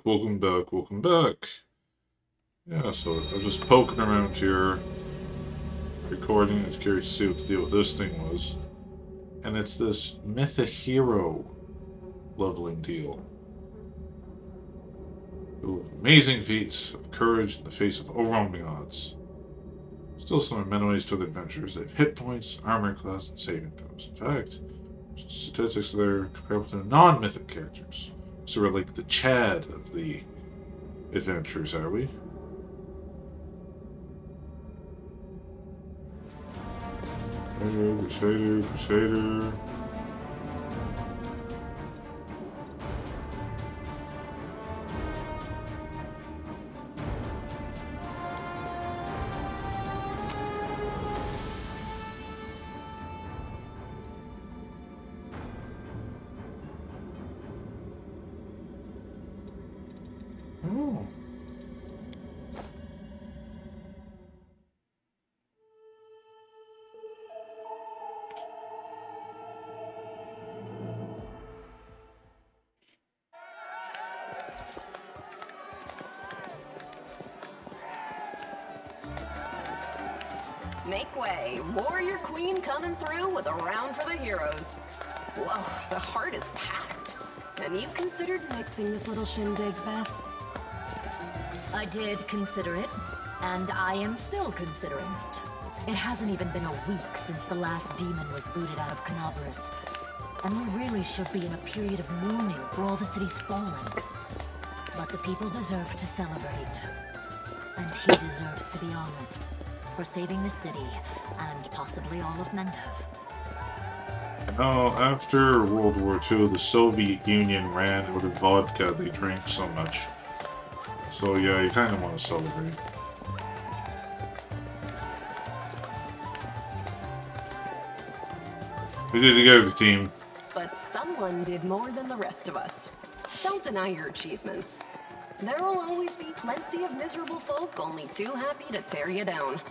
welcome back, welcome back. Yeah, so I'm just poking around here, recording. I was curious to see what the deal with this thing was. And it's this Mythic Hero leveling deal. Ooh, amazing feats of courage in the face of overwhelming odds. Still some amenities to the adventures. They have hit points, armor class, and saving throws. In fact, statistics there comparable to non-mythic characters. So we're like the Chad of the adventures, are we? Crusader. Oh. Make way. Warrior Queen coming through with a round for the heroes. Whoa, the heart is packed. And you considered mixing this little shindig, Beth? I did consider it, and I am still considering it. It hasn't even been a week since the last demon was booted out of Canabras. And we really should be in a period of mourning for all the city's fallen. But the people deserve to celebrate. And he deserves to be honored for saving the city, and possibly all of Mendov. Now, after World War II, the Soviet Union ran out of vodka they drank so much. So yeah, you kind of want to celebrate. We did it together, team. But someone did more than the rest of us. Don't deny your achievements. There'll always be plenty of miserable folk only too happy to tear you down.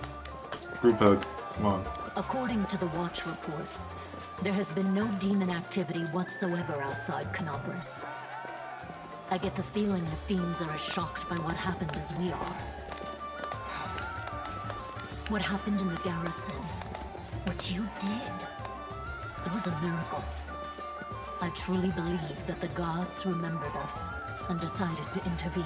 Group hug. Come on. According to the Watch reports, there has been no demon activity whatsoever outside Canabras. I get the feeling the fiends are as shocked by what happened as we are. What happened in the garrison, what you did, it was a miracle. I truly believe that the gods remembered us and decided to intervene.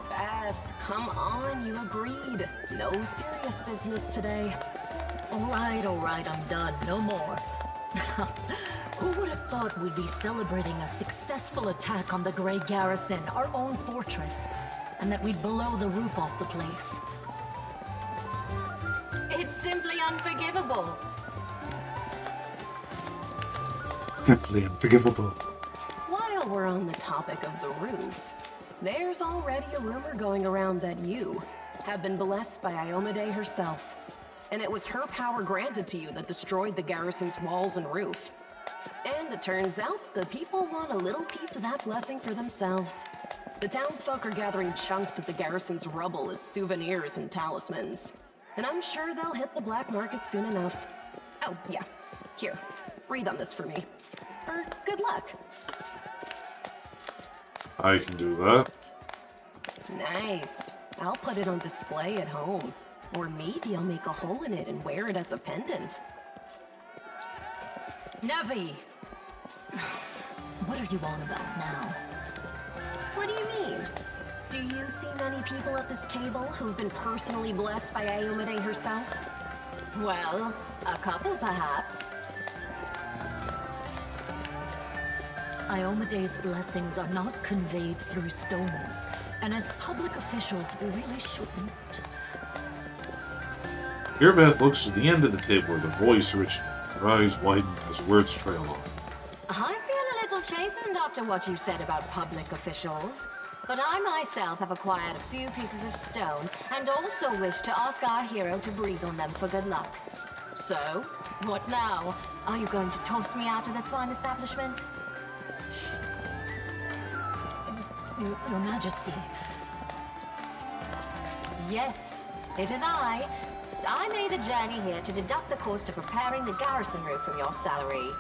Beth, come on, you agreed. No serious business today. All right, I'm done. No more. Who would have thought we'd be celebrating a successful attack on the Grey Garrison, our own fortress, and that we'd blow the roof off the place? It's simply unforgivable. Simply unforgivable. While we're on the topic of the roof, there's already a rumor going around that you have been blessed by Iomade herself. And it was her power granted to you that destroyed the garrison's walls and roof. And it turns out the people want a little piece of that blessing for themselves. The townsfolk are gathering chunks of the garrison's rubble as souvenirs and talismans. And I'm sure they'll hit the black market soon enough. Oh, yeah. Here, read on this for me. For good luck. I can do that. Nice. I'll put it on display at home. Or maybe I'll make a hole in it and wear it as a pendant. Navi! What are you on about now? What do you mean? Do you see many people at this table who've been personally blessed by Iomade herself? Well, a couple perhaps. Iomade's blessings are not conveyed through stones, and as public officials, we really shouldn't. Here Beth looks to the end of the table with her voice rich, her eyes widen as words trail off. I feel a little chastened after what you said about public officials, but I myself have acquired a few pieces of stone and also wish to ask our hero to breathe on them for good luck. So, what now? Are you going to toss me out of this fine establishment? Your Majesty. Yes, it is I. I made the journey here to deduct the cost of repairing the garrison roof from your salary.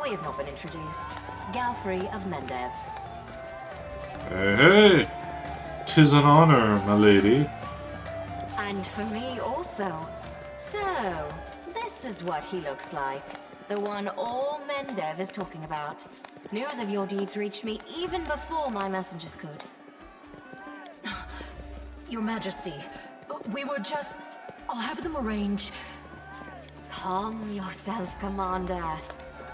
We have not been introduced. Galfrey of Mendev. Hey, hey! 'Tis an honor, my lady. And for me also. So, this is what he looks like. The one all Mendev is talking about. News of your deeds reached me even before my messengers could. Your Majesty, we were just... I'll have them arrange. Calm yourself, Commander.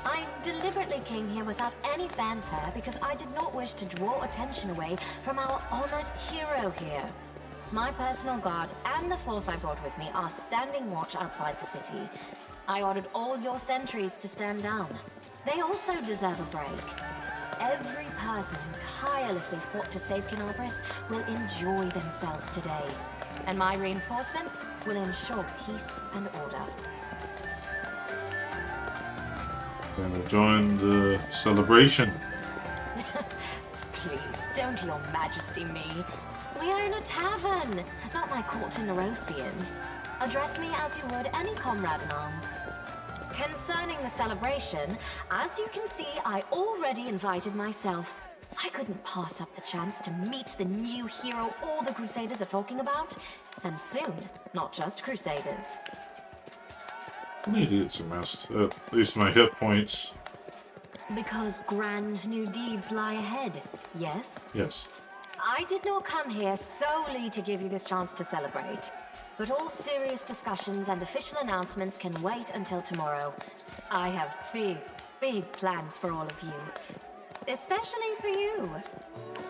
I deliberately came here without any fanfare because I did not wish to draw attention away from our honored hero here. My personal guard and the force I brought with me are standing watch outside the city. I ordered all your sentries to stand down. They also deserve a break. Every person who tirelessly fought to save Canabris will enjoy themselves today. And my reinforcements will ensure peace and order. Gonna join the celebration. Please, don't Your Majesty me. We are in a tavern, not my court in Nerosian. Address me as you would any comrade in arms. Concerning the celebration, as you can see, I already invited myself. I couldn't pass up the chance to meet the new hero all the Crusaders are talking about. And soon, not just Crusaders. I need to get some rest. At least my hit points. Because grand new deeds lie ahead, yes? Yes. I did not come here solely to give you this chance to celebrate. But all serious discussions and official announcements can wait until tomorrow. I have big plans for all of you. Especially for you.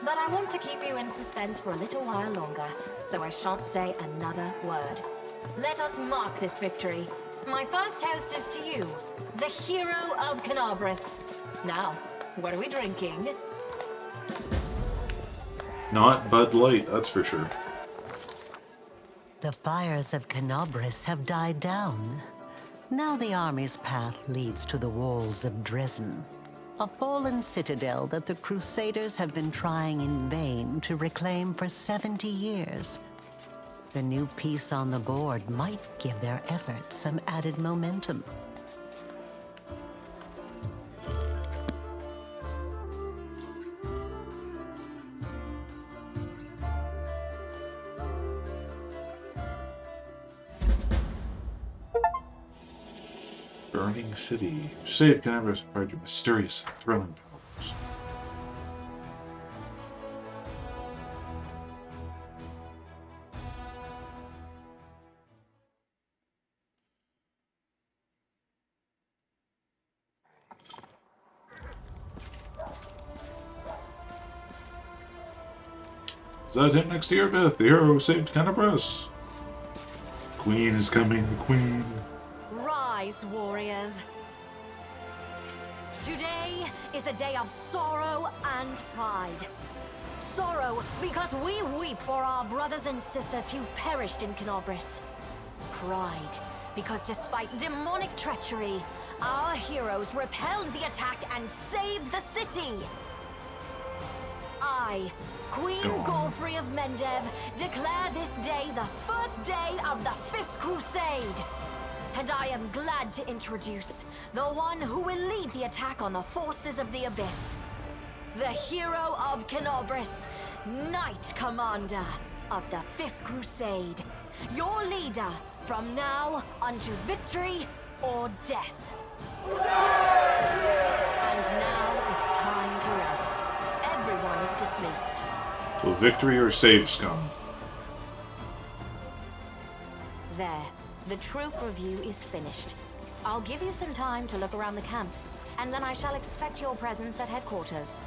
But I want to keep you in suspense for a little while longer, so I shan't say another word. Let us mark this victory. My first toast is to you, the hero of Canabris. Now, what are we drinking? Not Bud Light, that's for sure. The fires of Canabris have died down. Now the army's path leads to the walls of Dresden, a fallen citadel that the Crusaders have been trying in vain to reclaim for 70 years. The new piece on the board might give their efforts some added momentum. Burning City. Save Canabris acquired your mysterious and thrilling powers. Is that him next to your Beth, the hero who saved Canabris? Queen is coming, the queen. Rise, warriors. Today is a day of sorrow and pride. Sorrow because we weep for our brothers and sisters who perished in Canabris. Pride because despite demonic treachery, our heroes repelled the attack and saved the city. I, Queen Golfrey of Mendev, declare this day the first day of the Fifth Crusade. And I am glad to introduce the one who will lead the attack on the forces of the Abyss. The hero of Canabris, Knight Commander of the Fifth Crusade. Your leader from now unto victory or death. And now it's time to rest. Everyone is dismissed. So victory or save scum? There. The troop review is finished. I'll give you some time to look around the camp, and then I shall expect your presence at headquarters.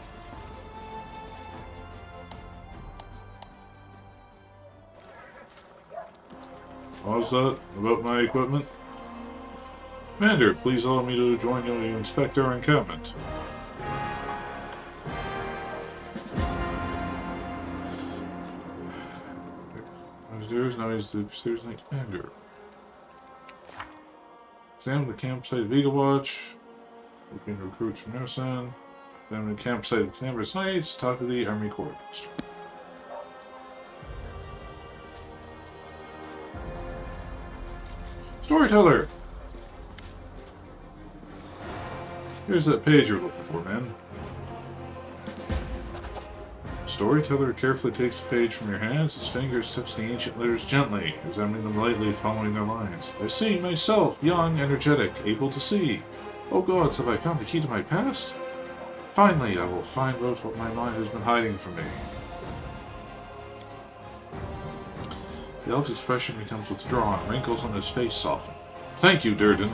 How's that about my equipment? Commander, please allow me to join you to inspect our encampment. Now he's the Crusaders Knight Commander. Examine the campsite of Eagle Watch. Looking recruits from Nersan. Examine the campsite of Canabris Knights. Talk to the Army Corps. Storyteller! Here's that page you're looking for, man. Storyteller carefully takes the page from your hands. His fingers touch the ancient letters gently, examining them lightly, following their lines. I see myself, young, energetic, able to see. Oh gods, have I found the key to my past? Finally, I will find out what my mind has been hiding from me. The elf's expression becomes withdrawn, wrinkles on his face soften. Thank you, Durden,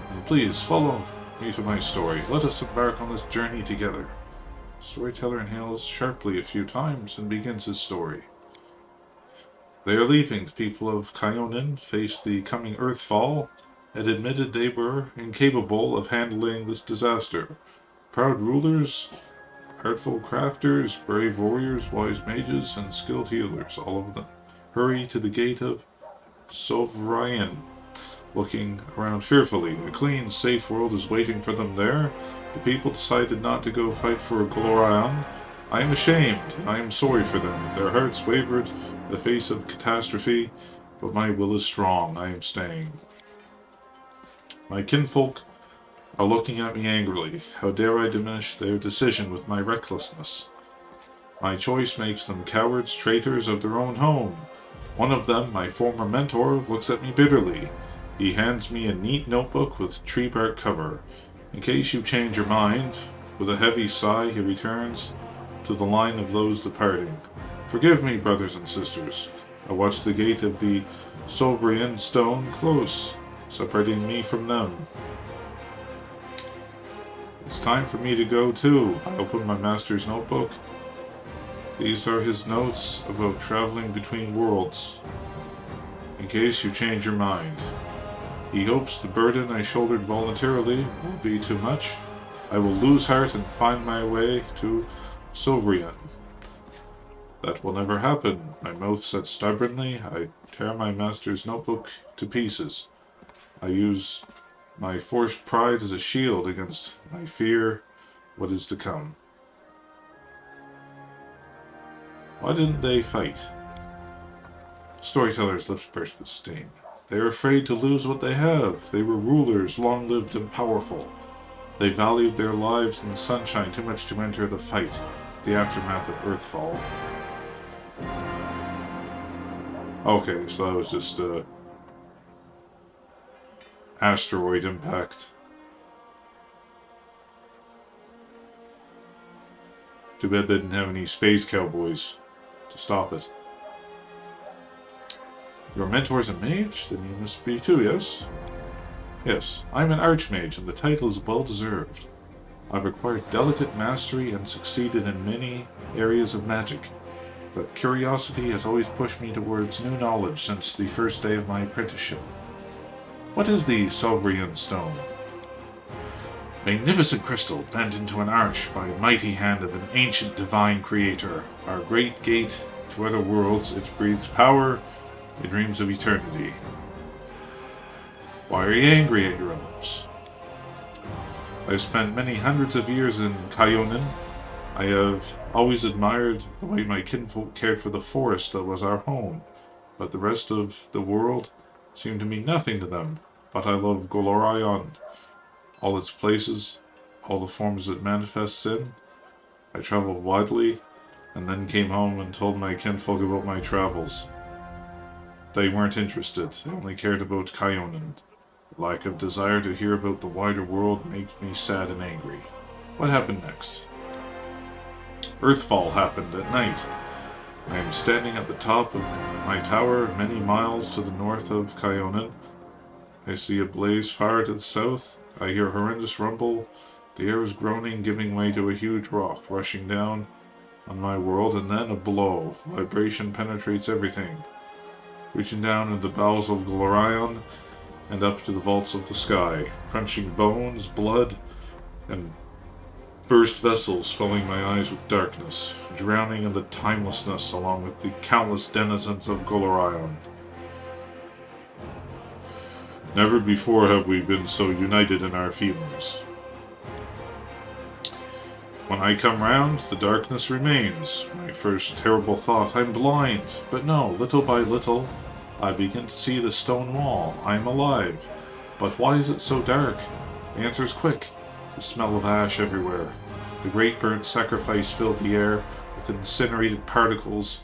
and please follow me to my story. Let us embark on this journey together. Storyteller inhales sharply a few times and begins his story. They are leaving. The people of Kyonin faced the coming earthfall and admitted they were incapable of handling this disaster. Proud rulers, artful crafters, brave warriors, wise mages, and skilled healers, all of them, hurry to the gate of Sovrayan, looking around fearfully. A clean, safe world is waiting for them there. The people decided not to go fight for Glorion. I am ashamed, and I am sorry for them. Their hearts wavered in the face of catastrophe, but my will is strong. I am staying. My kinfolk are looking at me angrily. How dare I diminish their decision with my recklessness? My choice makes them cowards, traitors of their own home. One of them, my former mentor, looks at me bitterly. He hands me a neat notebook with tree bark cover. In case you change your mind, with a heavy sigh he returns to the line of those departing. Forgive me, brothers and sisters. I watch the gate of the Sovrayan stone close, separating me from them. It's time for me to go too. I open my master's notebook. These are his notes about traveling between worlds. In case you change your mind. He hopes the burden I shouldered voluntarily won't be too much. I will lose heart and find my way to Sovrayan. That will never happen. My mouth sets stubbornly. I tear my master's notebook to pieces. I use my forced pride as a shield against my fear what is to come. Why didn't they fight? Storyteller's lips burst with steam. They are afraid to lose what they have. They were rulers, long-lived and powerful. They valued their lives in the sunshine too much to enter the fight, the aftermath of Earthfall. Okay, so that was just asteroid impact. Too bad they didn't have any space cowboys to stop it. Your mentor's a mage? Then you must be too, yes? Yes, I'm an archmage, and the title is well deserved. I've acquired delicate mastery and succeeded in many areas of magic, but curiosity has always pushed me towards new knowledge since the first day of my apprenticeship. What is the Sovrayan stone? Magnificent crystal bent into an arch by a mighty hand of an ancient divine creator. Our great gate to other worlds, it breathes power. It dreams of eternity. Why are you angry at your elves? I spent many hundreds of years in Kyonin. I have always admired the way my kinfolk cared for the forest that was our home, but the rest of the world seemed to mean nothing to them. But I love Glorion, all its places, all the forms it manifests in. I traveled widely, and then came home and told my kinfolk about my travels. They weren't interested. They only cared about Kyonin. The lack of desire to hear about the wider world made me sad and angry. What happened next? Earthfall happened at night. I am standing at the top of my tower many miles to the north of Kyonin. I see a blaze far to the south. I hear a horrendous rumble. The air is groaning, giving way to a huge rock rushing down on my world, and then a blow. Vibration penetrates everything, reaching down into the bowels of Glorion and up to the vaults of the sky, crunching bones, blood, and burst vessels, filling my eyes with darkness, drowning in the timelessness along with the countless denizens of Glorion. Never before have we been so united in our feelings. When I come round, the darkness remains. My first terrible thought, I'm blind. But no, little by little, I begin to see the stone wall. I am alive. But why is it so dark? The answer is quick. The smell of ash everywhere. The great burnt sacrifice filled the air. with incinerated particles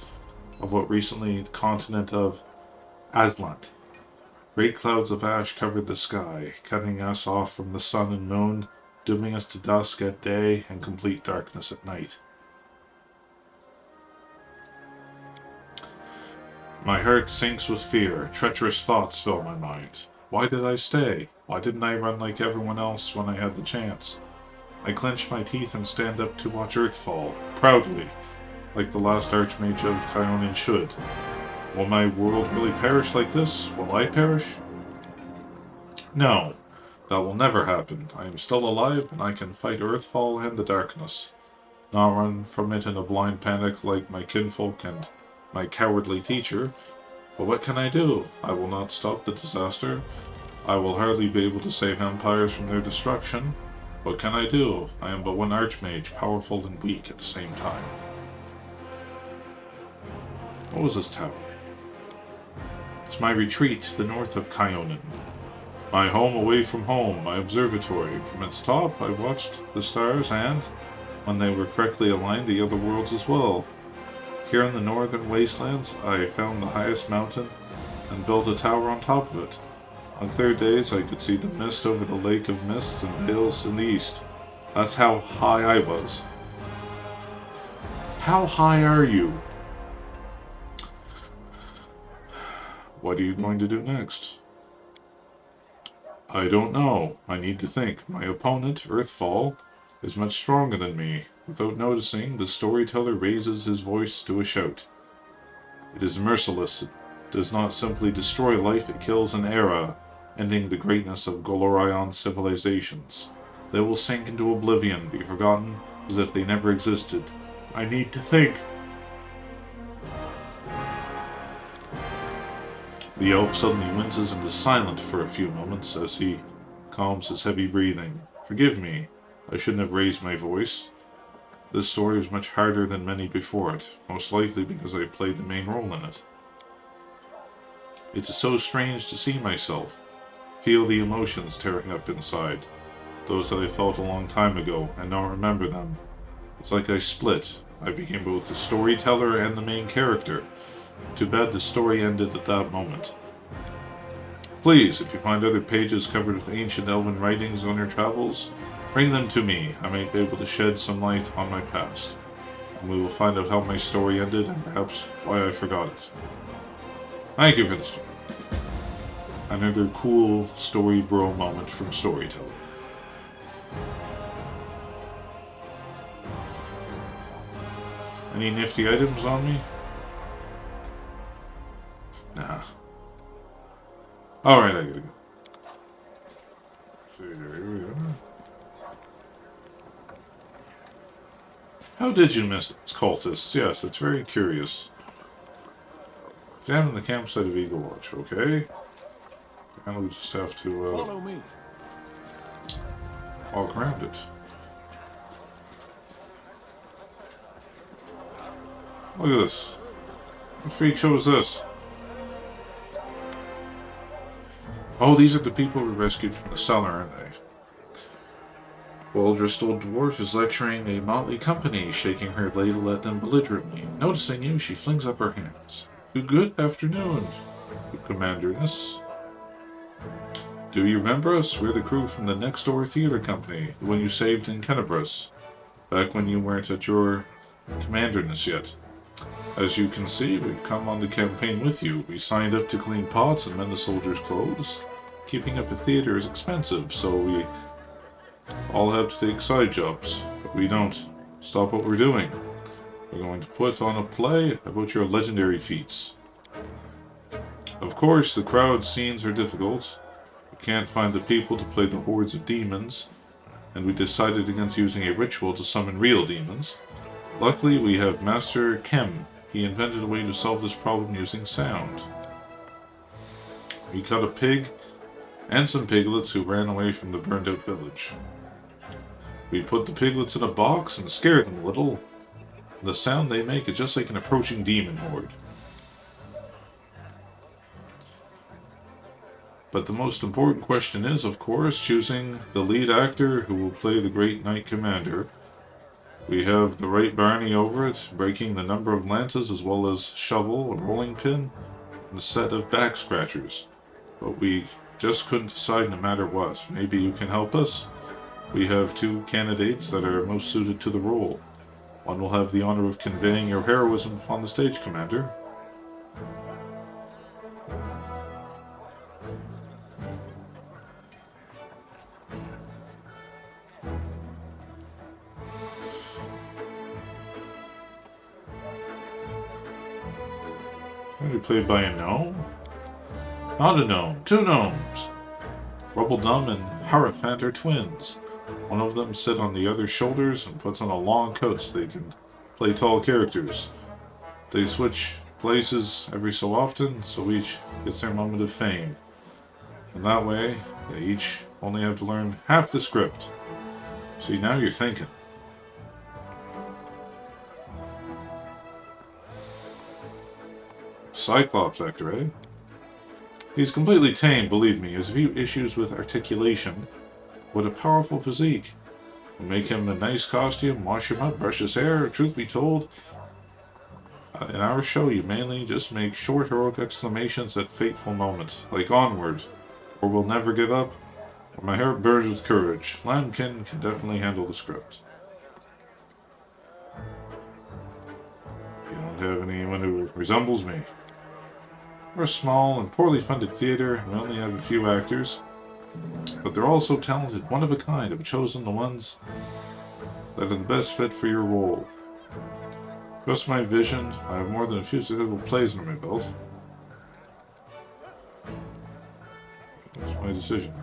of what recently the continent of Aslant. Great clouds of ash covered the sky, cutting us off from the sun and moon, dooming us to dusk at day and complete darkness at night. My heart sinks with fear. Treacherous thoughts fill my mind. Why did I stay? Why didn't I run like everyone else when I had the chance? I clench my teeth and stand up to watch Earth fall, proudly, like the last Archmage of Kyonin should. Will my world really perish like this? Will I perish? No, that will never happen. I am still alive, and I can fight Earthfall and the darkness. Not run from it in a blind panic like my kinfolk and my cowardly teacher. But what can I do? I will not stop the disaster. I will hardly be able to save empires from their destruction. What can I do? I am but one Archmage, powerful and weak at the same time. What was this tower? It's my retreat to the north of Kyonin. My home away from home, my observatory. From its top, I watched the stars and, when they were correctly aligned, the other worlds as well. Here in the northern wastelands, I found the highest mountain and built a tower on top of it. On clear days, I could see the mist over the lake of mists and vales in the east. That's how high I was. How high are you? What are you going to do next? I don't know. I need to think. My opponent, Earthfall, is much stronger than me. Without noticing, the storyteller raises his voice to a shout. It is merciless. It does not simply destroy life, it kills an era, ending the greatness of Golorion civilizations. They will sink into oblivion, be forgotten as if they never existed. I need to think. The elf suddenly winces and is silent for a few moments as he calms his heavy breathing. Forgive me, I shouldn't have raised my voice. This story was much harder than many before it, most likely because I played the main role in it. It is so strange to see myself, feel the emotions tearing up inside, those that I felt a long time ago and now remember them. It's like I split. I became both the storyteller and the main character. Too bad the story ended at that moment. Please, if you find other pages covered with ancient elven writings on your travels, bring them to me. I might be able to shed some light on my past. And we will find out how my story ended and perhaps why I forgot it. Thank you for the story. Another cool story bro moment from Storyteller. Any nifty items on me? Nah. Alright, I gotta go. So, here we go. How did you miss those cultists? Yes, it's very curious. Examine the campsite of Eagle Watch, okay? And we just have to follow me. Walk around it. Look at this. What freak show is this? Oh, these are the people we rescued from the cellar, aren't they? Well-dressed old dwarf is lecturing a motley company, shaking her ladle at them belligerently. Noticing you, she flings up her hands. Good afternoon, Commanderness. Do you remember us? We're the crew from the next door theater company, the one you saved in Kennebrus, back when you weren't at your Commanderness yet. As you can see, we've come on the campaign with you. We signed up to clean pots and mend the soldiers' clothes. Keeping up a theater is expensive, so we all have to take side jobs. But we don't stop what we're doing. We're going to put on a play about your legendary feats. Of course, the crowd scenes are difficult. We can't find the people to play the hordes of demons, and we decided against using a ritual to summon real demons. Luckily, we have Master Kem. He invented a way to solve this problem using sound. We caught a pig and some piglets who ran away from the burned-out village. We put the piglets in a box and scared them a little. The sound they make is just like an approaching demon horde. But the most important question is, of course, choosing the lead actor who will play the great Knight Commander. We have the right Barney over it, breaking the number of lances as well as shovel, a rolling pin, and a set of back scratchers. But we just couldn't decide no matter what. Maybe you can help us? We have 2 candidates that are most suited to the role. One will have the honor of conveying your heroism on the stage, Commander. Going to be played by a gnome? Not a gnome, 2 gnomes! Rubbledum and Hierophant are twins. One of them sits on the other's shoulders and puts on a long coat so they can play tall characters. They switch places every so often, so each gets their moment of fame. And that way, they each only have to learn half the script. See, now you're thinking. Cyclops actor, eh? He's completely tame, believe me. He has a few issues with articulation. What a powerful physique. We'll make him a nice costume, wash him up, brush his hair. Truth be told, in our show you mainly just make short heroic exclamations at fateful moments, like onward, or we'll never give up, or my heart burns with courage. Lambkin can definitely handle the script. You don't have anyone who resembles me. We're a small and poorly funded theater, and we only have a few actors. But they're all so talented, one of a kind. I've chosen the ones that are the best fit for your role. Trust my vision, I have more than a few successful plays under my belt. That's my decision.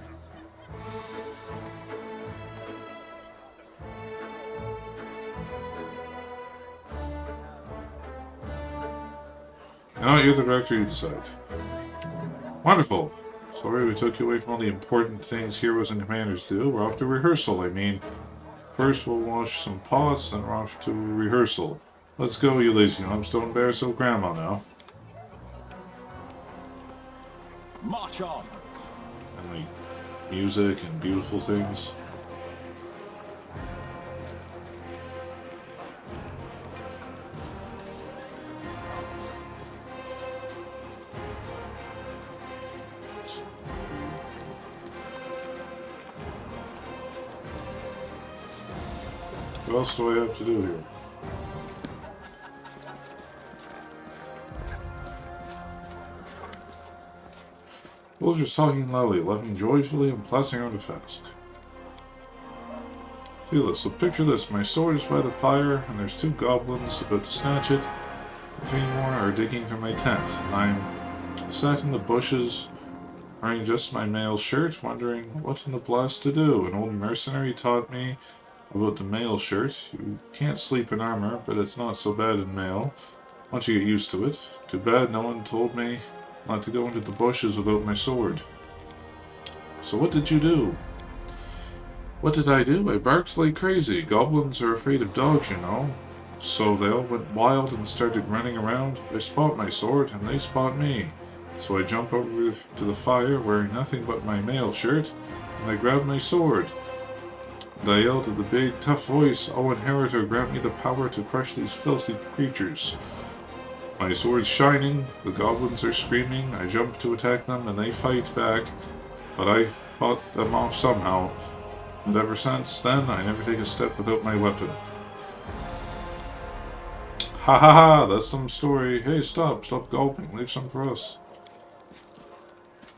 Now you're the director, you decide. Wonderful! Sorry we took you away from all the important things heroes and commanders do. We're off to rehearsal, I mean. First we'll wash some pots, then we're off to rehearsal. Let's go, you lazy lumps. Don't embarrass old grandma now. March on! And like music and beautiful things. What else do I have to do here? Villagers talking loudly, laughing joyfully, and plastering around the task. See this, so picture this, my sword is by the fire, and there's 2 goblins about to snatch it, and 3 more are digging through my tent, and I'm sat in the bushes, wearing just my mail shirt, wondering what in the blast to do. An old mercenary taught me about the mail shirt. You can't sleep in armor, but it's not so bad in mail, once you get used to it. Too bad no one told me not to go into the bushes without my sword. So what did you do? What did I do? I barked like crazy. Goblins are afraid of dogs, you know. So they all went wild and started running around. I spot my sword, and they spot me. So I jump over to the fire, wearing nothing but my mail shirt, and I grab my sword. And I yelled at the big, tough voice, "O Inheritor, grant me the power to crush these filthy creatures." My sword's shining, the goblins are screaming, I jump to attack them and they fight back, but I fought them off somehow. And ever since then, I never take a step without my weapon. Ha ha ha, that's some story. Hey, stop gulping, leave some for us.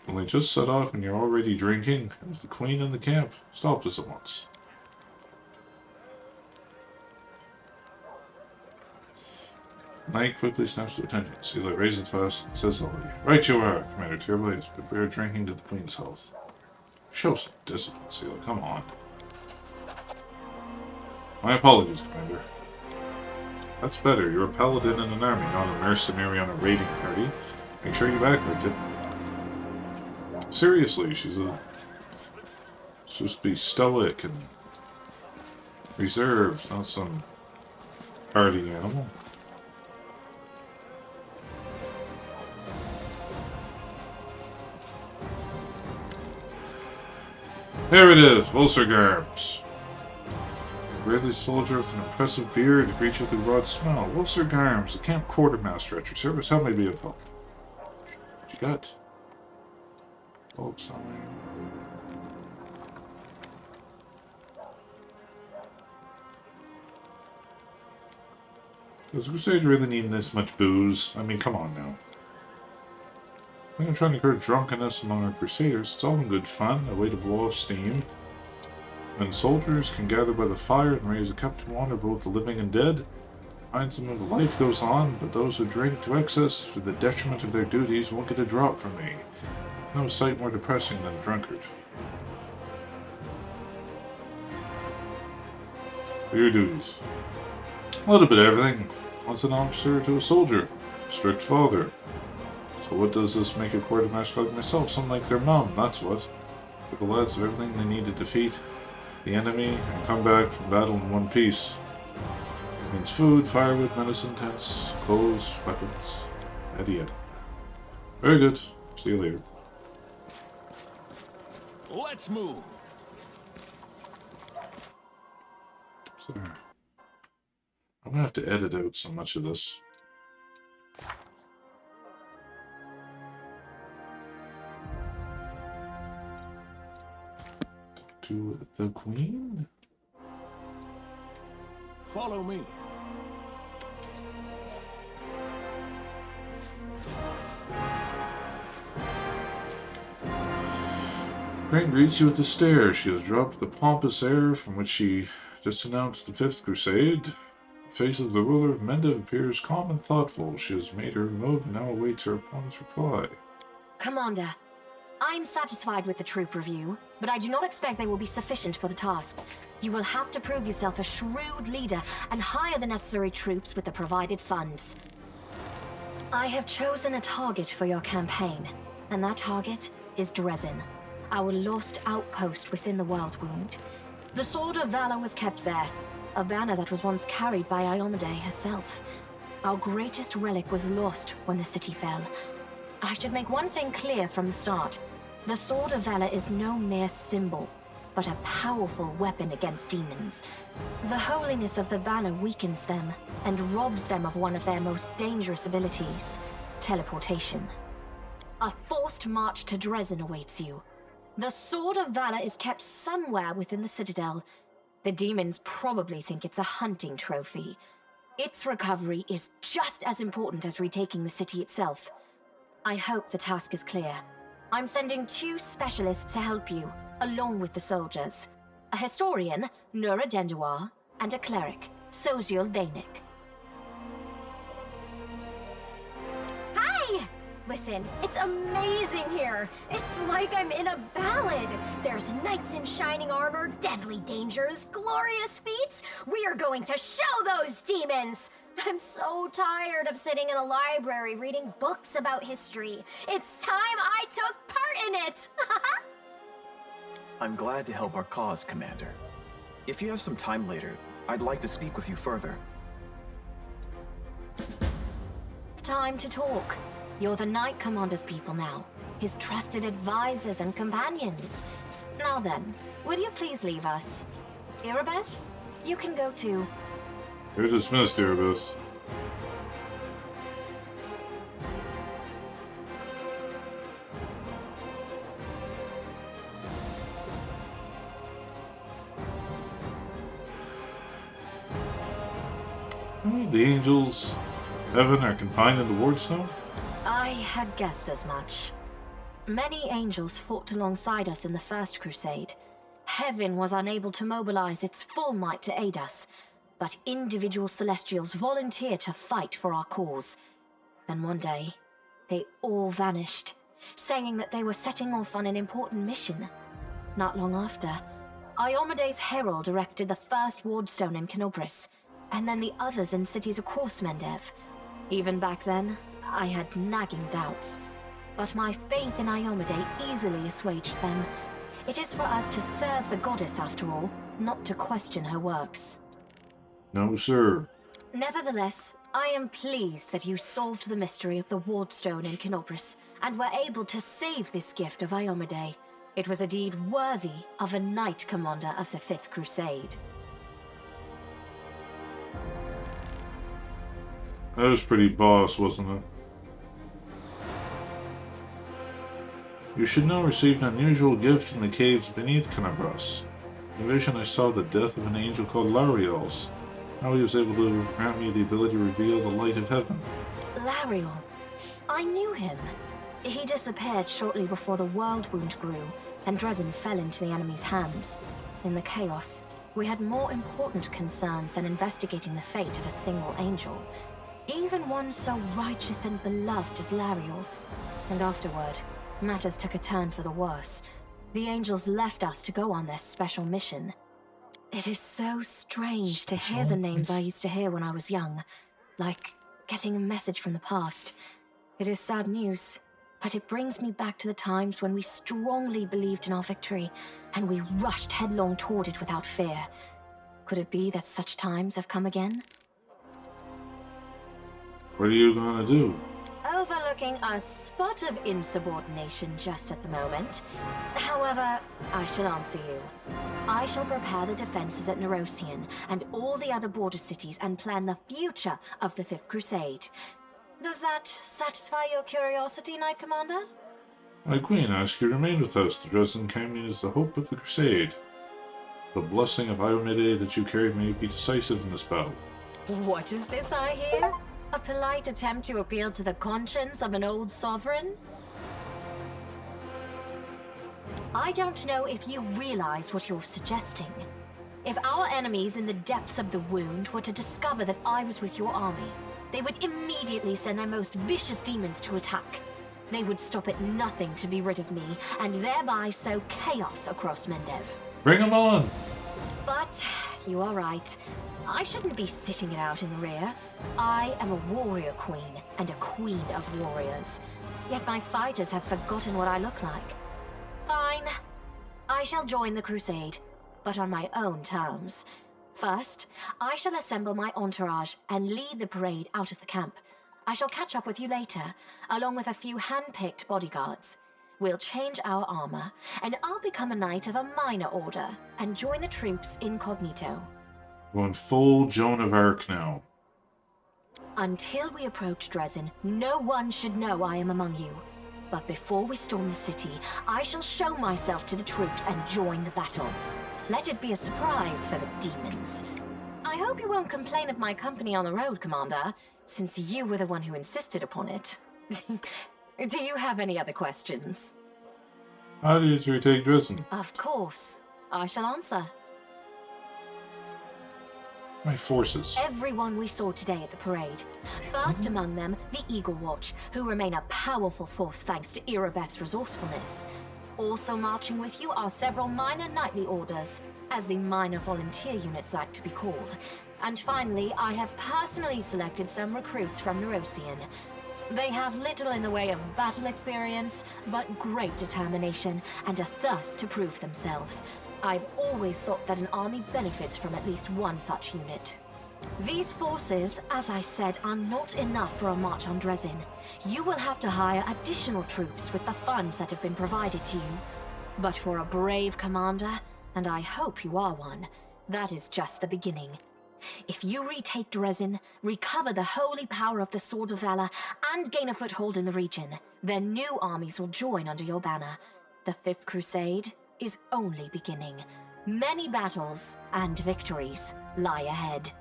Only just set off and you're already drinking. There's the queen in the camp. Stop this at once. Knight quickly snaps to attention. Sealer raises fast and says already. Right you are, Commander Tearblades, but bear drinking to the Queen's health. Show some discipline, Sealer, come on. My apologies, Commander. That's better. You're a paladin in an army, not a mercenary on a raiding party. Make sure you act like it. Seriously, she's supposed to be stoic and reserved, not some hardy animal. Here it is, Volser Garbs. burly soldier with an impressive beard to greet you with a broad smile. Well, Sir Garms, the camp quartermaster at your service. How may I be of help? What you got? Oh, something. Does the Crusade really need this much booze? I mean, come on now. I think I'm trying to encourage drunkenness among our Crusaders. It's all in good fun, a way to blow off steam. When soldiers can gather by the fire and raise a cup to honor both the living and dead, finds them the life goes on, but those who drink to excess for the detriment of their duties won't get a drop from me. No sight more depressing than a drunkard. For your duties. A little bit of everything. Once an officer to a soldier. Strict father. So what does this make a quartermaster like myself? Something like their mom, that's what. Give the lads of everything they need to defeat the enemy and come back from battle in one piece. It means food, firewood, medicine, tents, clothes, weapons, yada yada. Very good. See you later. Let's move. Sorry. I'm gonna have to edit out so much of this. To the Queen? Follow me. Crane greets you with a stare. She has dropped the pompous air from which she just announced the Fifth Crusade. The face of the ruler of Menda appears calm and thoughtful. She has made her move and now awaits her opponent's reply. Commander, I'm satisfied with the troop review, but I do not expect they will be sufficient for the task. You will have to prove yourself a shrewd leader and hire the necessary troops with the provided funds. I have chosen a target for your campaign, and that target is Dresden, our lost outpost within the World Wound. The Sword of Valor was kept there, a banner that was once carried by Iomade herself. Our greatest relic was lost when the city fell. I should make one thing clear from the start. The Sword of Valor is no mere symbol, but a powerful weapon against demons. The holiness of the banner weakens them and robs them of one of their most dangerous abilities, teleportation. A forced march to Dresden awaits you. The Sword of Valor is kept somewhere within the Citadel. The demons probably think it's a hunting trophy. Its recovery is just as important as retaking the city itself. I hope the task is clear. I'm sending 2 specialists to help you, along with the soldiers. A historian, Nura Denduar, and a cleric, Soziel Danik. Hi! Listen, it's amazing here. It's like I'm in a ballad. There's knights in shining armor, deadly dangers, glorious feats. We are going to show those demons! I'm so tired of sitting in a library reading books about history. It's time I took part in it! I'm glad to help our cause, Commander. If you have some time later, I'd like to speak with you further. Time to talk. You're the Knight Commander's people now, his trusted advisors and companions. Now then, will you please leave us? Erebeth, you can go too. You're dismissed, Erebus. The angels, heaven, are confined in the Wardstone? I had guessed as much. Many angels fought alongside us in the First Crusade. Heaven was unable to mobilize its full might to aid us, but individual Celestials volunteered to fight for our cause. Then one day, they all vanished, saying that they were setting off on an important mission. Not long after, Iomede's herald erected the first Wardstone in Canobris, and then the others in cities across Mendev. Even back then, I had nagging doubts, but my faith in Iomade easily assuaged them. It is for us to serve the goddess after all, not to question her works. No, sir. Nevertheless, I am pleased that you solved the mystery of the Wardstone in Canobris, and were able to save this gift of Iomade. It was a deed worthy of a Knight Commander of the Fifth Crusade. That was pretty boss, wasn't it? You should now receive an unusual gift in the caves beneath Canabras. In a vision I saw the death of an angel called Larios. Now he was able to grant me the ability to reveal the light of heaven. Lariel. I knew him. He disappeared shortly before the world wound grew, and Dresden fell into the enemy's hands. In the chaos, we had more important concerns than investigating the fate of a single angel. Even one so righteous and beloved as Lariel. And afterward, matters took a turn for the worse. The angels left us to go on their special mission. It is so strange to hear the names I used to hear when I was young, like getting a message from the past. It is sad news, but it brings me back to the times when we strongly believed in our victory, and we rushed headlong toward it without fear. Could it be that such times have come again? What are you gonna do? Overlooking a spot of insubordination just at the moment. However, I shall answer you. I shall prepare the defenses at Nerosian and all the other border cities and plan the future of the Fifth Crusade. Does that satisfy your curiosity, Knight Commander? My queen, I ask you to remain with us. The Dresden Canyon is the hope of the crusade. The blessing of Iomede that you carry may be decisive in this battle. What is this I hear? A polite attempt to appeal to the conscience of an old sovereign? I don't know if you realize what you're suggesting. If our enemies in the depths of the wound were to discover that I was with your army, they would immediately send their most vicious demons to attack. They would stop at nothing to be rid of me, and thereby sow chaos across Mendev. Bring them on! But you are right. I shouldn't be sitting it out in the rear. I am a warrior queen, and a queen of warriors. Yet my fighters have forgotten what I look like. Fine. I shall join the crusade, but on my own terms. First, I shall assemble my entourage and lead the parade out of the camp. I shall catch up with you later, along with a few hand-picked bodyguards. We'll change our armor, and I'll become a knight of a minor order and join the troops incognito. Going full Joan of Arc now. Until we approach Dresden, no one should know I am among you. But before we storm the city, I shall show myself to the troops and join the battle. Let it be a surprise for the demons. I hope you won't complain of my company on the road, Commander, since you were the one who insisted upon it. Do you have any other questions? How did you take Dresden? Of course. I shall answer. My forces. Everyone we saw today at the parade. First among them, the Eagle Watch, who remain a powerful force thanks to Irabeth's resourcefulness. Also marching with you are several minor knightly orders, as the minor volunteer units like to be called. And finally, I have personally selected some recruits from Nerosian. They have little in the way of battle experience, but great determination and a thirst to prove themselves. I've always thought that an army benefits from at least one such unit. These forces, as I said, are not enough for a march on Dresden. You will have to hire additional troops with the funds that have been provided to you. But for a brave commander, and I hope you are one, that is just the beginning. If you retake Dresden, recover the holy power of the Sword of Valor, and gain a foothold in the region, then new armies will join under your banner. The Fifth Crusade is only beginning. Many battles and victories lie ahead.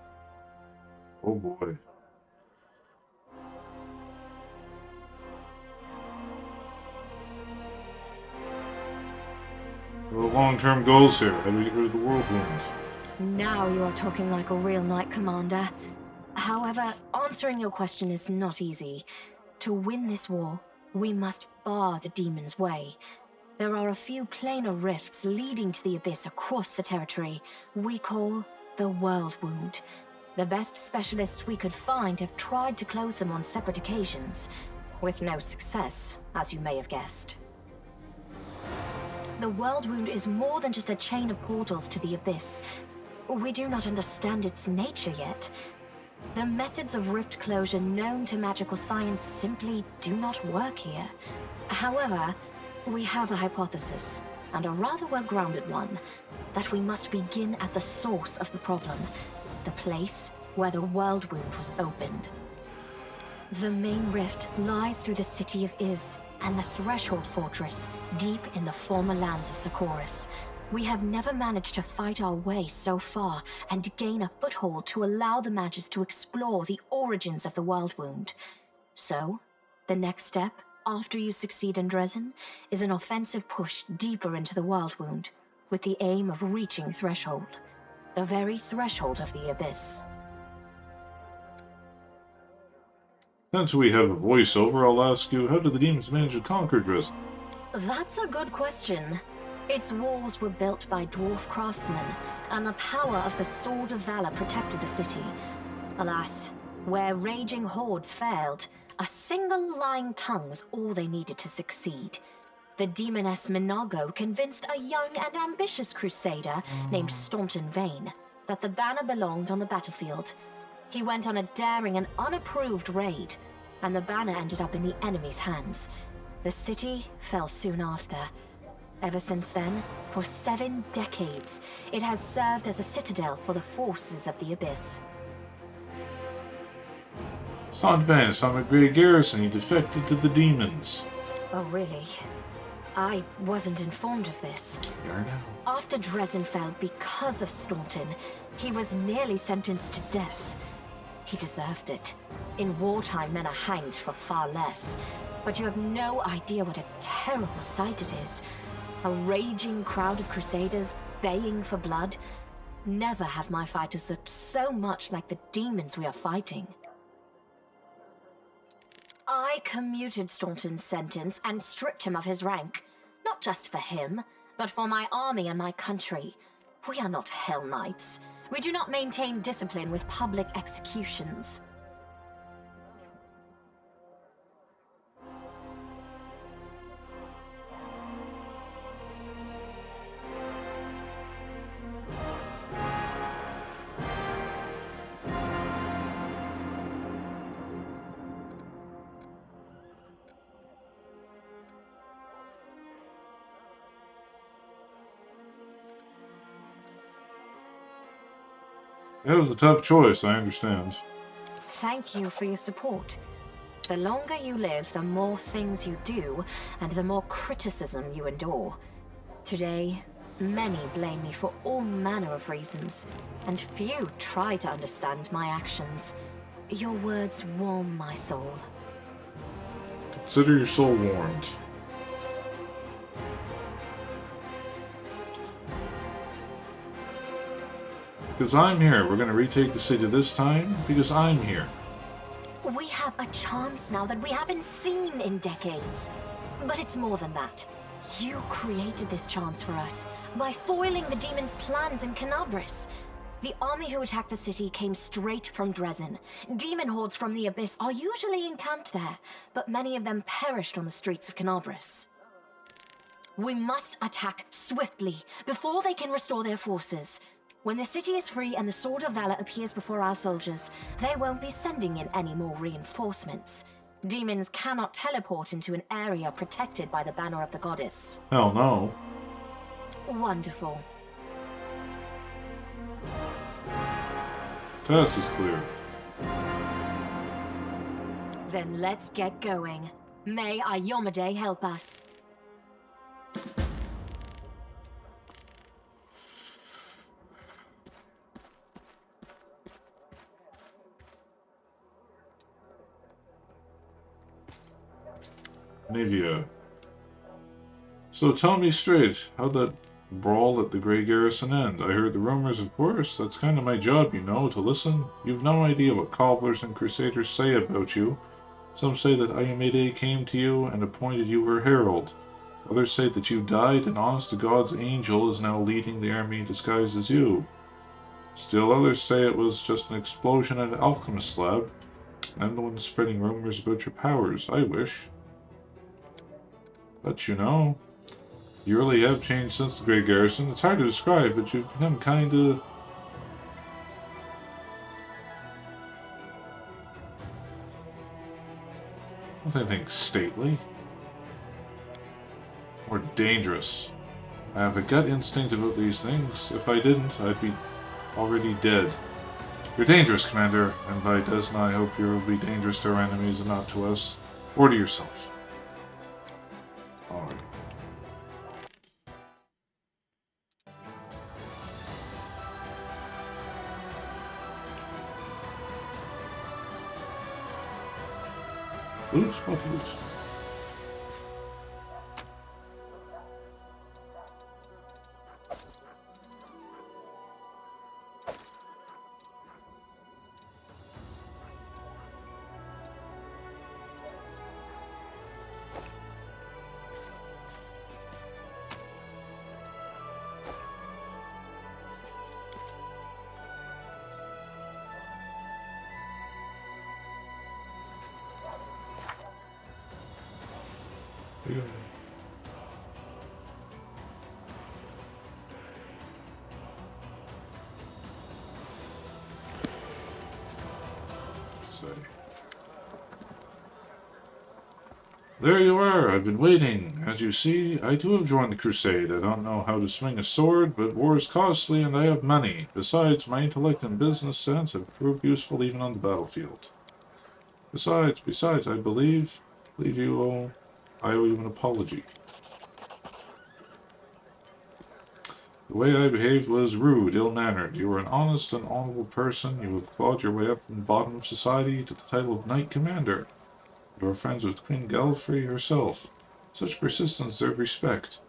Oh boy. What are the long-term goals here? How do we get rid of the world wounds? Now you are talking like a real knight, Commander. However, answering your question is not easy. To win this war, we must bar the demon's way. There are a few planar rifts leading to the abyss across the territory we call the World Wound. The best specialists we could find have tried to close them on separate occasions, with no success, as you may have guessed. The World Wound is more than just a chain of portals to the abyss. We do not understand its nature yet. The methods of rift closure known to magical science simply do not work here. However, we have a hypothesis, and a rather well-grounded one, that we must begin at the source of the problem, the place where the World Wound was opened. The main rift lies through the city of Iz and the Threshold Fortress, deep in the former lands of Socorus. We have never managed to fight our way so far and gain a foothold to allow the Magus to explore the origins of the World Wound. So, the next step, after you succeed in Dresden, is an offensive push deeper into the World Wound, with the aim of reaching Threshold, the very threshold of the Abyss. Since we have a voiceover, I'll ask you, how did the demons manage to conquer Dresden? That's a good question. Its walls were built by dwarf craftsmen, and the power of the Sword of Valor protected the city. Alas, where raging hordes failed, a single lying tongue was all they needed to succeed. The demoness Minago convinced a young and ambitious crusader named Staunton Vane that the banner belonged on the battlefield. He went on a daring and unapproved raid, and the banner ended up in the enemy's hands. The city fell soon after. Ever since then, for 7 decades, it has served as a citadel for the forces of the Abyss. Staunton Vane is from a great garrison. He defected to the demons. Oh, really? I wasn't informed of this. You are now. After Dresden fell because of Staunton, he was nearly sentenced to death. He deserved it. In wartime, men are hanged for far less. But you have no idea what a terrible sight it is. A raging crowd of crusaders baying for blood. Never have my fighters looked so much like the demons we are fighting. I commuted Staunton's sentence and stripped him of his rank. Not just for him, but for my army and my country. We are not Hell Knights. We do not maintain discipline with public executions. It was a tough choice, I understand. Thank you for your support. The longer you live, the more things you do, and the more criticism you endure. Today, many blame me for all manner of reasons, and few try to understand my actions. Your words warm my soul. Consider your soul warmed. Because I'm here. We're going to retake the city this time because I'm here. We have a chance now that we haven't seen in decades. But it's more than that. You created this chance for us by foiling the demons' plans in Canabris. The army who attacked the city came straight from Dresden. Demon hordes from the Abyss are usually encamped there, but many of them perished on the streets of Canabris. We must attack swiftly before they can restore their forces. When the city is free and the Sword of Valor appears before our soldiers, they won't be sending in any more reinforcements. Demons cannot teleport into an area protected by the banner of the goddess. Hell no. Wonderful. Test is clear. Then let's get going. May Ayomade help us. Navia. So tell me straight, how'd that brawl at the Grey Garrison end? I heard the rumors, of course. That's kind of my job, you know, to listen. You've no idea what cobblers and crusaders say about you. Some say that Ayomide came to you and appointed you her herald. Others say that you died and honest to God's angel is now leading the army disguised as you. Still others say it was just an explosion at an alchemist's lab. I'm the one spreading rumors about your powers, I wish. But you know, you really have changed since the Grey Garrison. It's hard to describe, but you've become kinda... I don't think stately. Or dangerous. I have a gut instinct about these things. If I didn't, I'd be already dead. You're dangerous, Commander, and by Desna I hope you'll be dangerous to our enemies and not to us, or to yourself. Alright. Loot? What loot? Yeah. Say. There you are, I've been waiting. As you see, I too have joined the crusade. I don't know how to swing a sword, but war is costly and I have money. Besides, my intellect and business sense have proved useful even on the battlefield. Besides, I believe I owe you an apology. The way I behaved was rude, ill-mannered. You are an honest and honorable person. You have clawed your way up from the bottom of society to the title of Knight Commander. You are friends with Queen Galfrey herself. Such persistence deserves respect.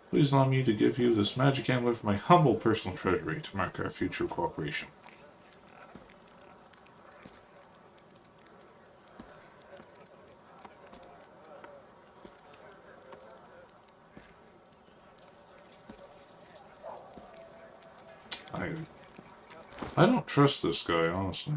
Please allow me to give you this magic amulet from my humble personal treasury to mark our future cooperation. I don't trust this guy, honestly.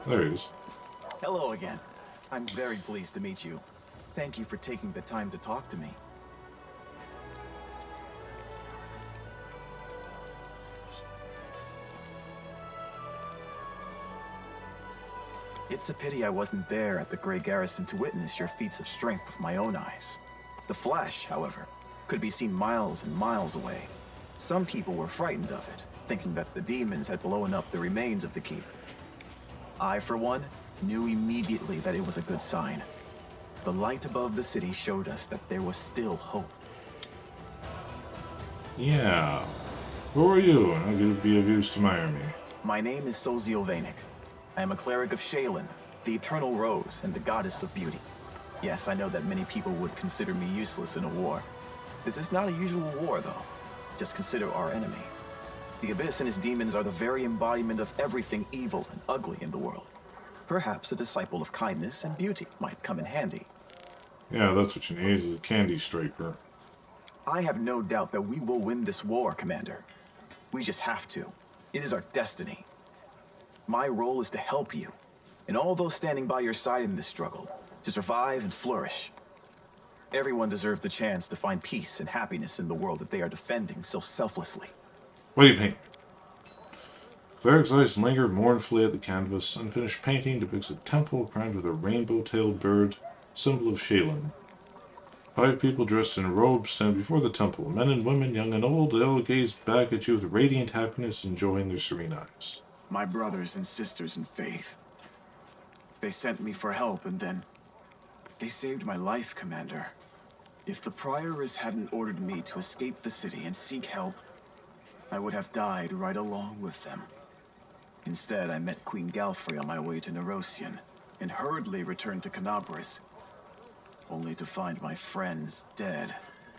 There he is. Hello again. I'm very pleased to meet you. Thank you for taking the time to talk to me. It's a pity I wasn't there at the Grey Garrison to witness your feats of strength with my own eyes. The flash, however, could be seen miles and miles away. Some people were frightened of it, thinking that the demons had blown up the remains of the keep. I, for one, knew immediately that it was a good sign. The light above the city showed us that there was still hope. Yeah. Who are you? And how could be of use to my army? My name is Sozio Vanek. I am a cleric of Shaylin, the Eternal Rose and the Goddess of Beauty. Yes, I know that many people would consider me useless in a war. This is not a usual war, though. Just consider our enemy. The Abyss and his demons are the very embodiment of everything evil and ugly in the world. Perhaps a disciple of kindness and beauty might come in handy. Yeah, that's what you need, is a candy striper. I have no doubt that we will win this war, Commander. We just have to. It is our destiny. My role is to help you, and all those standing by your side in this struggle, to survive and flourish. Everyone deserves the chance to find peace and happiness in the world that they are defending so selflessly. What do you paint? Cleric's eyes lingered mournfully at the canvas. Unfinished painting depicts a temple crowned with a rainbow-tailed bird, symbol of Shaylin. 5 people dressed in robes stand before the temple. Men and women, young and old, they all gaze back at you with radiant happiness, enjoying their serene eyes. My brothers and sisters in faith. They sent me for help, and then they saved my life, Commander. If the Prioress hadn't ordered me to escape the city and seek help, I would have died right along with them. Instead, I met Queen Galfrey on my way to Nerosian, and hurriedly returned to Canabris, only to find my friends dead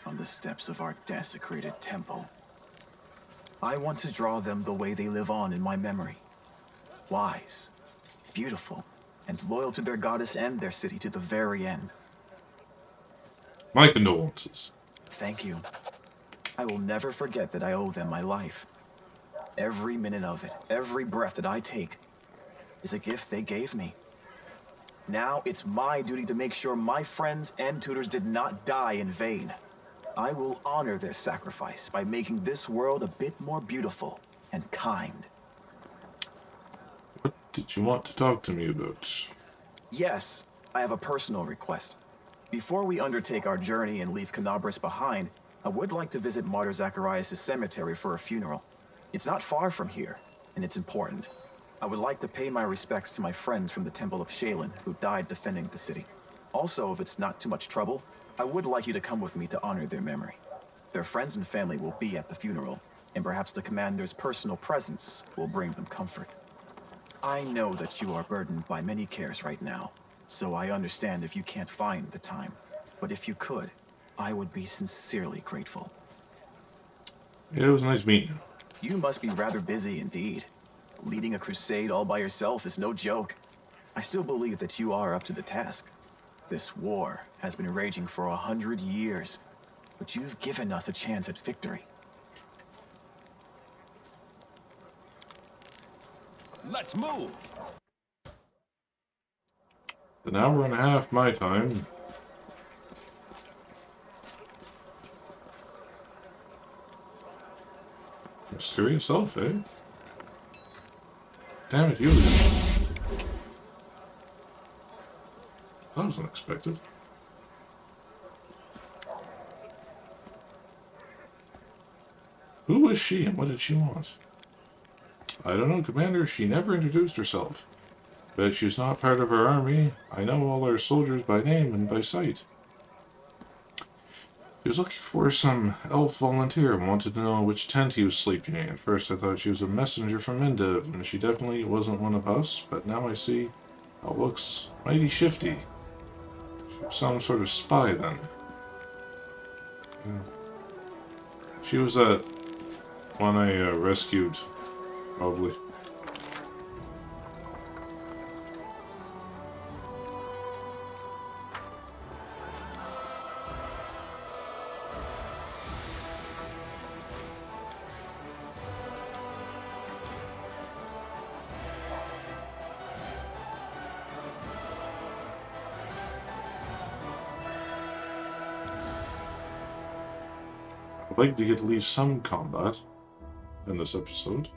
on the steps of our desecrated temple. I want to draw them the way they live on in my memory. Wise, beautiful, and loyal to their goddess and their city to the very end. My condolences. Thank you. I will never forget that I owe them my life. Every minute of it, every breath that I take, is a gift they gave me. Now it's my duty to make sure my friends and tutors did not die in vain. I will honor their sacrifice by making this world a bit more beautiful and kind. What did you want to talk to me about? Yes, I have a personal request. Before we undertake our journey and leave Canabris behind, I would like to visit Martyr Zacharias' cemetery for a funeral. It's not far from here, and it's important. I would like to pay my respects to my friends from the Temple of Shaylin who died defending the city. Also, if it's not too much trouble, I would like you to come with me to honor their memory. Their friends and family will be at the funeral, and perhaps the commander's personal presence will bring them comfort. I know that you are burdened by many cares right now, so I understand if you can't find the time. But if you could, I would be sincerely grateful. Yeah, it was nice meeting you. You must be rather busy indeed. Leading a crusade all by yourself is no joke. I still believe that you are up to the task. This war has been raging for 100 years, but you've given us a chance at victory. Let's move. An hour and a half my time. Mysterious elf, eh? Damn it, you. That was unexpected. Who was she and what did she want? I don't know, Commander. She never introduced herself. Bet she's not part of our army. I know all our soldiers by name and by sight. He was looking for some elf volunteer and wanted to know which tent he was sleeping in. At first I thought she was a messenger from Mindev, and she definitely wasn't one of us, but now I see how it looks mighty shifty. She was some sort of spy then. She was that one I rescued, probably. I'd like to get at least some combat in this episode.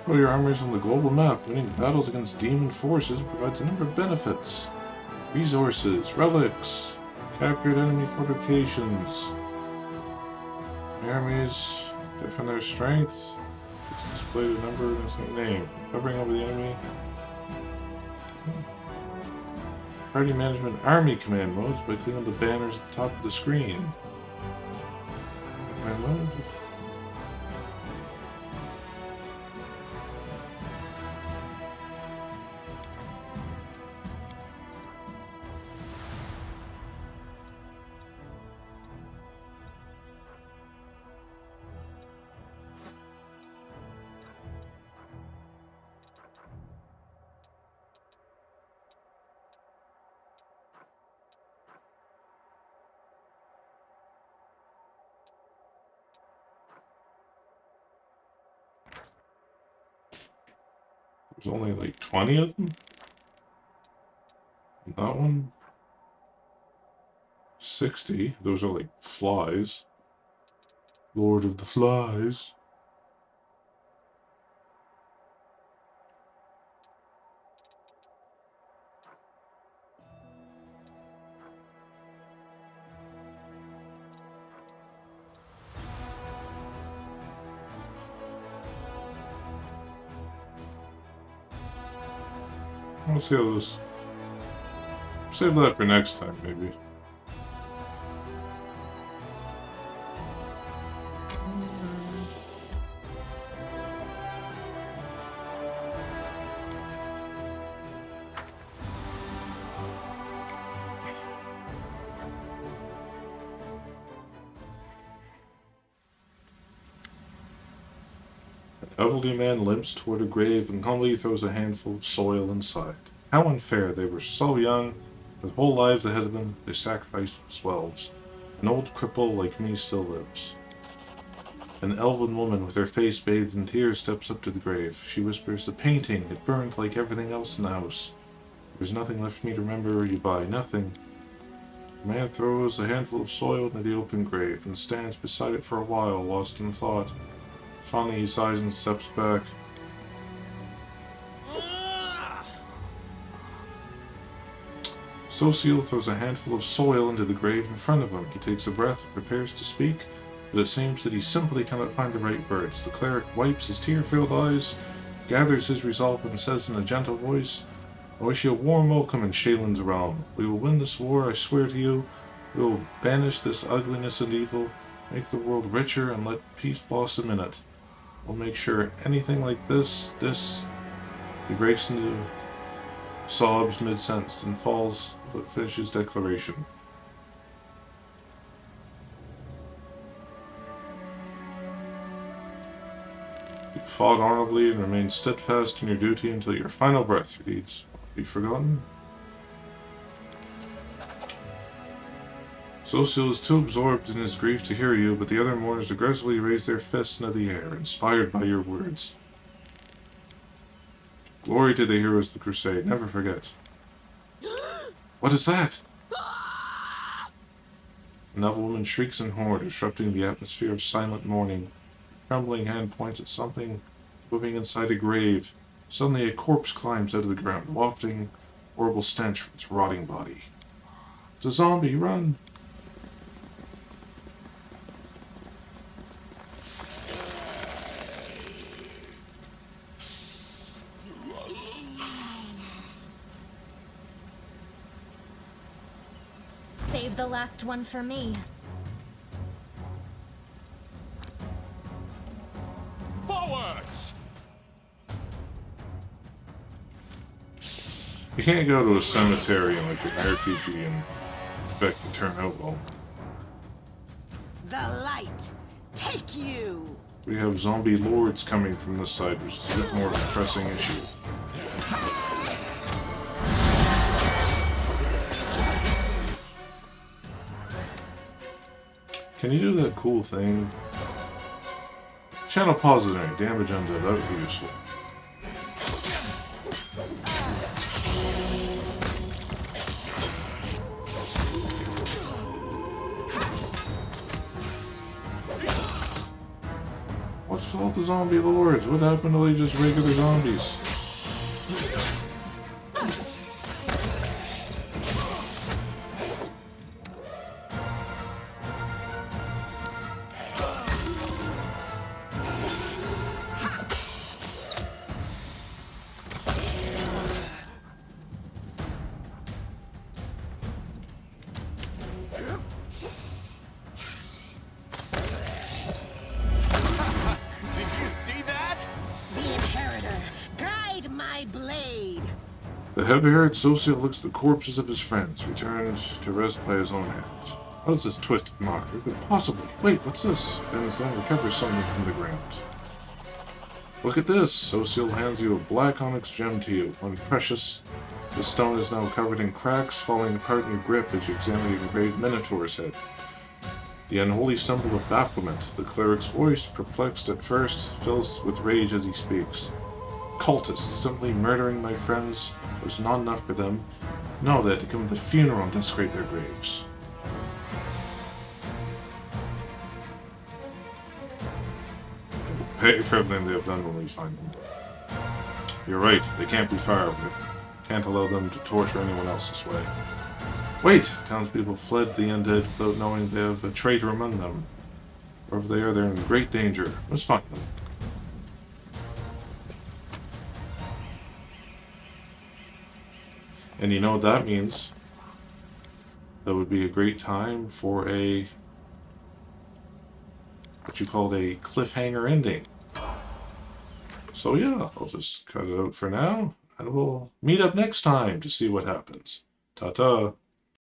Throw your armies on the global map. Winning battles against demon forces provides a number of benefits. Resources, relics, captured enemy fortifications. Armies defend their strength. Display the number and its name. Covering over the enemy. Party management army command modes by clicking on the banners at the top of the screen. Command mode. There's only like 20 of them. And that one, 60. Those are like flies. Lord of the Flies. We'll see how this. Save that for next time, maybe. Elderly man limps toward a grave and humbly throws a handful of soil inside. How unfair! They were so young, with whole lives ahead of them, they sacrificed themselves. An old cripple like me still lives. An elven woman with her face bathed in tears steps up to the grave. She whispers, "The painting, it burned like everything else in the house. There's nothing left for me to remember you by, nothing." The man throws a handful of soil into the open grave and stands beside it for a while, lost in thought. Finally he sighs and steps back. Sociel throws a handful of soil into the grave in front of him. He takes a breath and prepares to speak, but it seems that he simply cannot find the right words. The cleric wipes his tear-filled eyes, gathers his resolve, and says in a gentle voice, "I wish you a warm welcome in Shaylin's realm. We will win this war, I swear to you. We will banish this ugliness and evil, make the world richer, and let peace blossom in it. We'll make sure anything like this... He breaks into sobs mid-sentence and falls, but finishes declaration. You fought honorably and remain steadfast in your duty until your final breath. Your deeds won't be forgotten. Sociel is too absorbed in his grief to hear you, but the other mourners aggressively raise their fists into the air, inspired by your words. Glory to the heroes of the crusade, never forget. What is that? Another woman shrieks in horror, disrupting the atmosphere of silent mourning. A trembling hand points at something moving inside a grave. Suddenly a corpse climbs out of the ground, wafting horrible stench from its rotting body. It's a zombie, run! Save the last one for me. Forwards! You can't go to a cemetery in like an RPG and expect to turn out well. The light, take you! We have zombie lords coming from this side, which is a bit more of a pressing issue. Can you do that cool thing? Channel positive, damage undead, that would be useful. What's with all the zombie lords? What happened to just regular zombies? The heavy-haired Sociel looks at the corpses of his friends, returned to rest by his own hand. What is this twisted mockery? But possibly. Wait, what's this? Bends down and recovers something from the ground. Look at this! Sociel hands you a black onyx gem to you, one precious. The stone is now covered in cracks, falling apart in your grip as you examine the engraved Minotaur's head. The unholy symbol of Baphomet. The cleric's voice, perplexed at first, fills with rage as he speaks. Cultists simply murdering my friends was not enough for them. No, they had to come to the funeral and desecrate their graves. Pay for everything they have done when we find them. You're right, they can't be far. We can't allow them to torture anyone else this way. Wait! Townspeople fled the undead without knowing they have a traitor among them. Wherever they are, they're in great danger. Let's find them. And you know what that means? That would be a great time for a... what you called a cliffhanger ending. So yeah, I'll just cut it out for now, and we'll meet up next time to see what happens. Ta-ta!